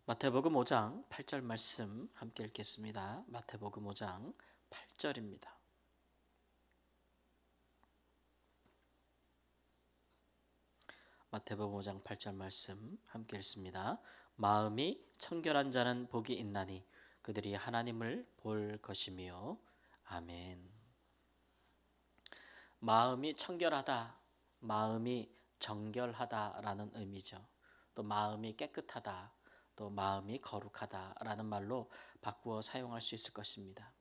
마태복음 5장 8절 말씀 함께 읽겠습니다. 마태복음 5장 8절입니다. 마태복음 5장 8절 말씀 함께 읽습니다. 마음이 청결한 자는 복이 있나니 그들이 하나님을 볼 것이며. 아멘. 마음이 청결하다, 마음이 정결하다라는 의미죠. 또 마음이 깨끗하다, 또 마음이 거룩하다라는 말로 바꾸어 사용할 수 있을 것입니다.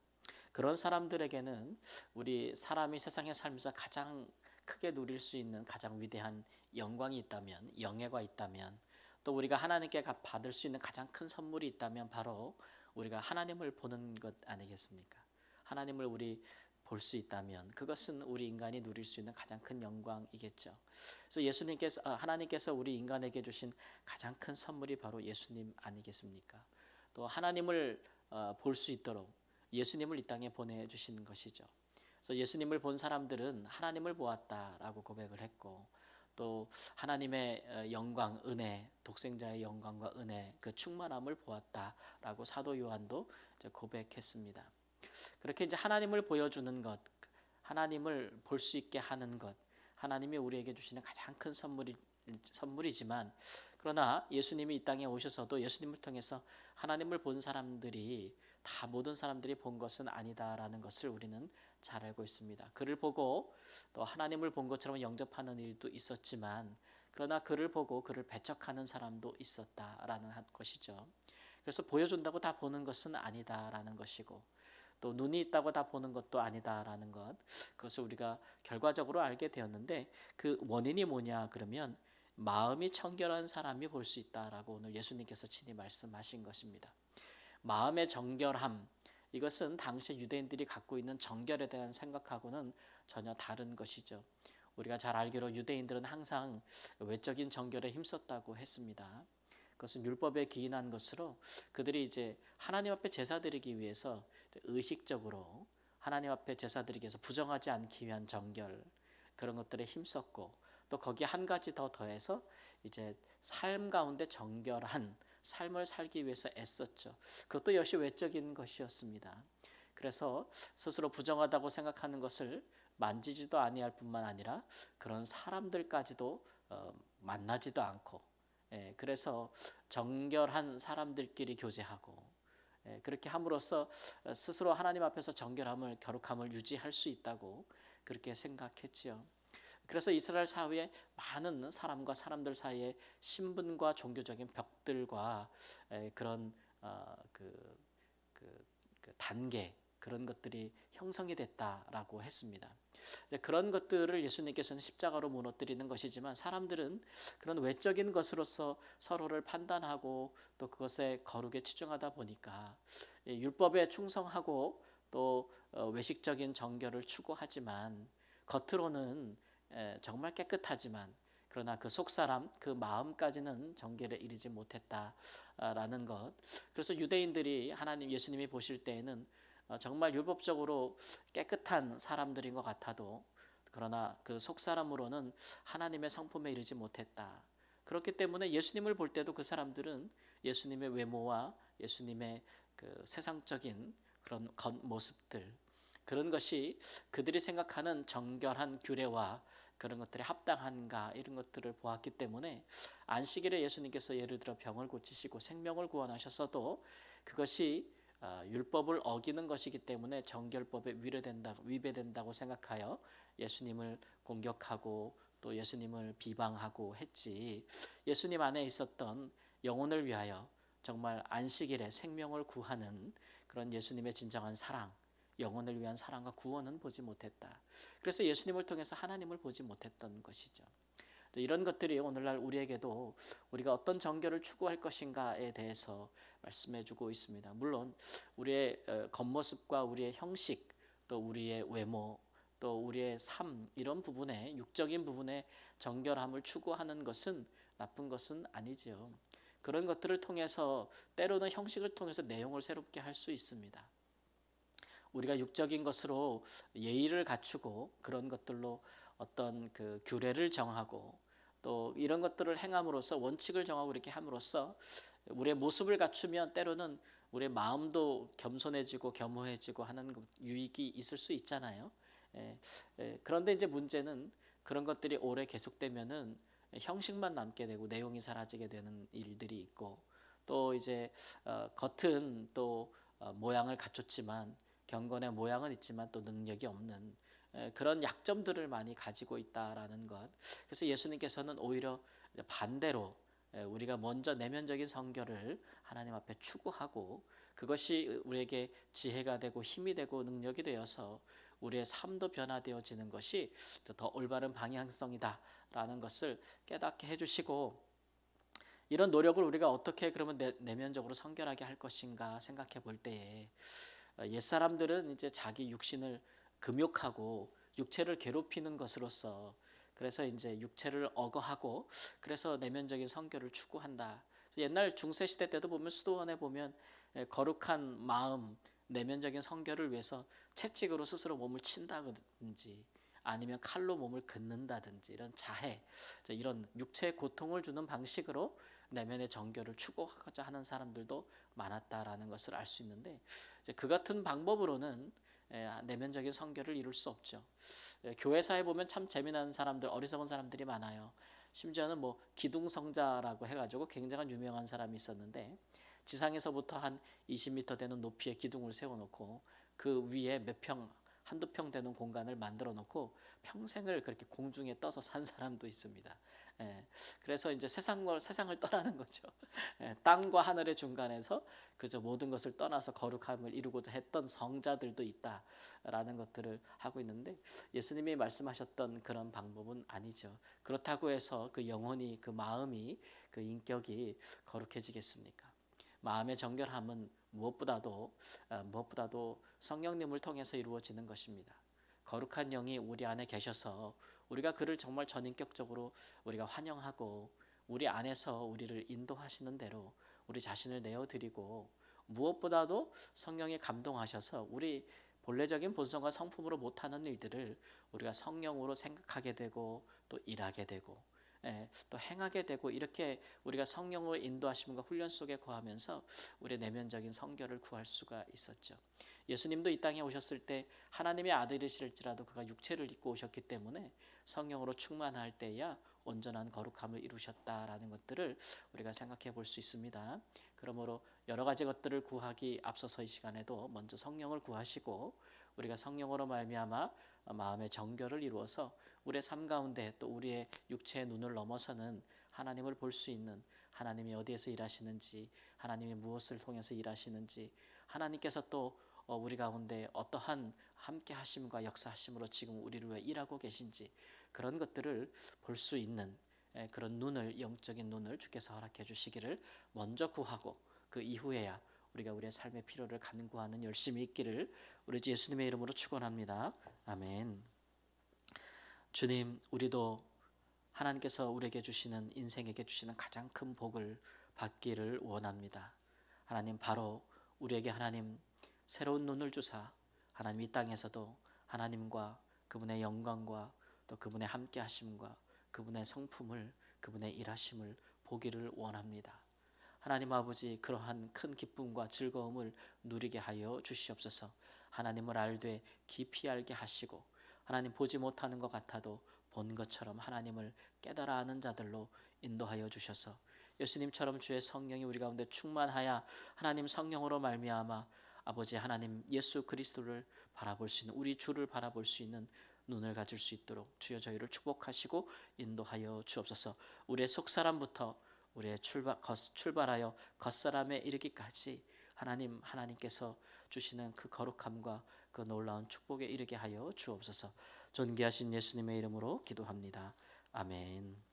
그런 사람들에게는 우리 사람이 세상에 살면서 가장 크게 누릴 수 있는 가장 위대한 영광이 있다면, 영예가 있다면, 또 우리가 하나님께 받을 수 있는 가장 큰 선물이 있다면 바로 우리가 하나님을 보는 것 아니겠습니까? 하나님을 우리 볼 수 있다면 그것은 우리 인간이 누릴 수 있는 가장 큰 영광이겠죠. 그래서 하나님께서 우리 인간에게 주신 가장 큰 선물이 바로 예수님 아니겠습니까? 또 하나님을 볼 수 있도록 예수님을 이 땅에 보내주신 것이죠. 그래서 예수님을 본 사람들은 하나님을 보았다라고 고백을 했고, 또 하나님의 영광, 은혜, 독생자의 영광과 은혜, 그 충만함을 보았다라고 사도 요한도 이제 고백했습니다. 그렇게 이제 하나님을 보여주는 것, 하나님을 볼 수 있게 하는 것, 하나님이 우리에게 주시는 가장 큰 선물이지만, 그러나 예수님이 이 땅에 오셔서도 예수님을 통해서 하나님을 본 사람들이 다 모든 사람들이 본 것은 아니다라는 것을 우리는 잘 알고 있습니다. 그를 보고 또 하나님을 본 것처럼 영접하는 일도 있었지만, 그러나 그를 보고 그를 배척하는 사람도 있었다라는 것이죠. 그래서 보여준다고 다 보는 것은 아니다라는 것이고, 또 눈이 있다고 다 보는 것도 아니다라는 것, 그것을 우리가 결과적으로 알게 되었는데, 그 원인이 뭐냐 그러면 마음이 청결한 사람이 볼 수 있다라고 오늘 예수님께서 친히 말씀하신 것입니다. 마음의 정결함, 이것은 당시 유대인들이 갖고 있는 정결에 대한 생각하고는 전혀 다른 것이죠. 우리가 잘 알기로 유대인들은 항상 외적인 정결에 힘썼다고 했습니다. 그것은 율법에 기인한 것으로 그들이 이제 하나님 앞에 제사 드리기 위해서 의식적으로 하나님 앞에 제사 드리기 위해서 부정하지 않기 위한 정결, 그런 것들에 힘썼고, 또 거기에 한 가지 더 더해서 이제 삶 가운데 정결한 삶을 살기 위해서 애썼죠. 그것도 역시 외적인 것이었습니다. 그래서 스스로 부정하다고 생각하는 것을 만지지도 아니할 뿐만 아니라 그런 사람들까지도 만나지도 않고, 그래서 정결한 사람들끼리 교제하고, 그렇게 함으로써 스스로 하나님 앞에서 정결함을, 거룩함을 유지할 수 있다고 그렇게 생각했지요. 그래서 이스라엘 사회에 많은 사람과 사람들 사이에 신분과 종교적인 벽들과 그런 그 단계, 그런 것들이 형성이 됐다라고 했습니다. 그런 것들을 예수님께서는 십자가로 무너뜨리는 것이지만, 사람들은 그런 외적인 것으로서 서로를 판단하고 또 그것에 거룩에 치중하다 보니까 율법에 충성하고 또 외식적인 정결을 추구하지만, 겉으로는 정말 깨끗하지만 그러나 그 속사람, 그 마음까지는 정결에 이르지 못했다라는 것. 그래서 유대인들이 예수님이 보실 때에는 정말 율법적으로 깨끗한 사람들인 것 같아도, 그러나 그 속사람으로는 하나님의 성품에 이르지 못했다. 그렇기 때문에 예수님을 볼 때도 그 사람들은 예수님의 외모와 예수님의 그 세상적인 그런 겉모습들, 그런 것이 그들이 생각하는 정결한 규례와 그런 것들이 합당한가, 이런 것들을 보았기 때문에 안식일에 예수님께서 예를 들어 병을 고치시고 생명을 구원하셨어도 그것이 율법을 어기는 것이기 때문에 정결법에 위배된다고 생각하여 예수님을 공격하고 또 예수님을 비방하고 했지, 예수님 안에 있었던 영혼을 위하여 정말 안식일에 생명을 구하는 그런 예수님의 진정한 사랑, 영혼을 위한 사랑과 구원은 보지 못했다. 그래서 예수님을 통해서 하나님을 보지 못했던 것이죠. 이런 것들이 오늘날 우리에게도 우리가 어떤 정결을 추구할 것인가에 대해서 말씀해 주고 있습니다. 물론 우리의 겉모습과 우리의 형식, 또 우리의 외모, 또 우리의 삶, 이런 부분에, 육적인 부분에 정결함을 추구하는 것은 나쁜 것은 아니지요. 그런 것들을 통해서, 때로는 형식을 통해서 내용을 새롭게 할 수 있습니다. 우리가 육적인 것으로 예의를 갖추고 그런 것들로 어떤 그 규례를 정하고 또 이런 것들을 행함으로써, 원칙을 정하고 이렇게 함으로써 우리의 모습을 갖추면 때로는 우리의 마음도 겸손해지고 겸허해지고 하는 유익이 있을 수 있잖아요. 예, 그런데 이제 문제는 그런 것들이 오래 계속되면은 형식만 남게 되고 내용이 사라지게 되는 일들이 있고, 또 이제 겉은 또 모양을 갖췄지만 경건의 모양은 있지만 또 능력이 없는 그런 약점들을 많이 가지고 있다라는 것. 그래서 예수님께서는 오히려 반대로 우리가 먼저 내면적인 성결을 하나님 앞에 추구하고, 그것이 우리에게 지혜가 되고 힘이 되고 능력이 되어서 우리의 삶도 변화되어지는 것이 더 올바른 방향성이다라는 것을 깨닫게 해주시고, 이런 노력을 우리가 어떻게 그러면 내면적으로 성결하게 할 것인가 생각해 볼 때에, 옛사람들은 이제 자기 육신을 금욕하고 육체를 괴롭히는 것으로서, 그래서 이제 육체를 억어하고 그래서 내면적인 성결을 추구한다. 옛날 중세 시대 때도 보면 수도원에 보면 거룩한 마음, 내면적인 성결을 위해서 채찍으로 스스로 몸을 친다든지 아니면 칼로 몸을 긋는다든지 이런 자해, 이런 육체의 고통을 주는 방식으로 내면의 정결을 추구하고자 하는 사람들도 많았다라는 것을 알 수 있는데, 이제 그 같은 방법으로는 내면적인 성결을 이룰 수 없죠. 교회사에 보면 참 재미난 사람들, 어리석은 사람들이 많아요. 심지어는 뭐 기둥성자라고 해가지고 굉장한 유명한 사람이 있었는데, 지상에서부터 한 20m 되는 높이의 기둥을 세워놓고 그 위에 한두 평 되는 공간을 만들어 놓고 평생을 그렇게 공중에 떠서 산 사람도 있습니다. 그래서 이제 세상을 떠나는 거죠. 땅과 하늘의 중간에서 그저 모든 것을 떠나서 거룩함을 이루고자 했던 성자들도 있다라는 것들을 하고 있는데, 예수님이 말씀하셨던 그런 방법은 아니죠. 그렇다고 해서 그 영혼이, 그 마음이, 그 인격이 거룩해지겠습니까? 마음의 정결함은 무엇보다도 성령님을 통해서 이루어지는 것입니다. 거룩한 영이 우리 안에 계셔서 우리가 그를 정말 전인격적으로 우리가 환영하고 우리 안에서 우리를 인도하시는 대로 우리 자신을 내어드리고, 무엇보다도 성령이 감동하셔서 우리 본래적인 본성과 성품으로 못하는 일들을 우리가 성령으로 생각하게 되고 또 일하게 되고 또 행하게 되고, 이렇게 우리가 성령을 인도하심과 훈련 속에 거하면서 우리의 내면적인 성결을 구할 수가 있었죠. 예수님도 이 땅에 오셨을 때 하나님의 아들이실지라도 그가 육체를 입고 오셨기 때문에 성령으로 충만할 때야 온전한 거룩함을 이루셨다라는 것들을 우리가 생각해 볼 수 있습니다. 그러므로 여러 가지 것들을 구하기 앞서서 이 시간에도 먼저 성령을 구하시고, 우리가 성령으로 말미암아 마음의 정결을 이루어서 우리의 삶 가운데 또 우리의 육체의 눈을 넘어서는 하나님을 볼 수 있는, 하나님이 어디에서 일하시는지, 하나님이 무엇을 통해서 일하시는지, 하나님께서 또 우리 가운데 어떠한 함께 하심과 역사하심으로 지금 우리를 위해 일하고 계신지, 그런 것들을 볼 수 있는 그런 눈을, 영적인 눈을 주께서 허락해 주시기를 먼저 구하고, 그 이후에야 우리가 우리의 삶의 필요를 간구하는 열심이 있기를 우리 주 예수님의 이름으로 축원합니다. 아멘. 주님, 우리도 하나님께서 우리에게 주시는, 인생에게 주시는 가장 큰 복을 받기를 원합니다. 하나님, 바로 우리에게 하나님 새로운 눈을 주사 하나님 이 땅에서도 하나님과 그분의 영광과 또 그분의 함께 하심과 그분의 성품을, 그분의 일하심을 보기를 원합니다. 하나님 아버지, 그러한 큰 기쁨과 즐거움을 누리게 하여 주시옵소서. 하나님을 알되 깊이 알게 하시고, 하나님 보지 못하는 것 같아도 본 것처럼 하나님을 깨달아 아는 자들로 인도하여 주셔서, 예수님처럼 주의 성령이 우리 가운데 충만하여 하나님 성령으로 말미암아 아버지 하나님 예수 그리스도를 바라볼 수 있는, 우리 주를 바라볼 수 있는 눈을 가질 수 있도록 주여 저희를 축복하시고 인도하여 주옵소서. 우리의 속사람부터 우리의 출발하여 겉사람에 이르기까지 하나님께서 주시는 그 거룩함과 그 놀라운 축복에 이르게 하여 주옵소서. 존귀하신 예수님의 이름으로 기도합니다. 아멘.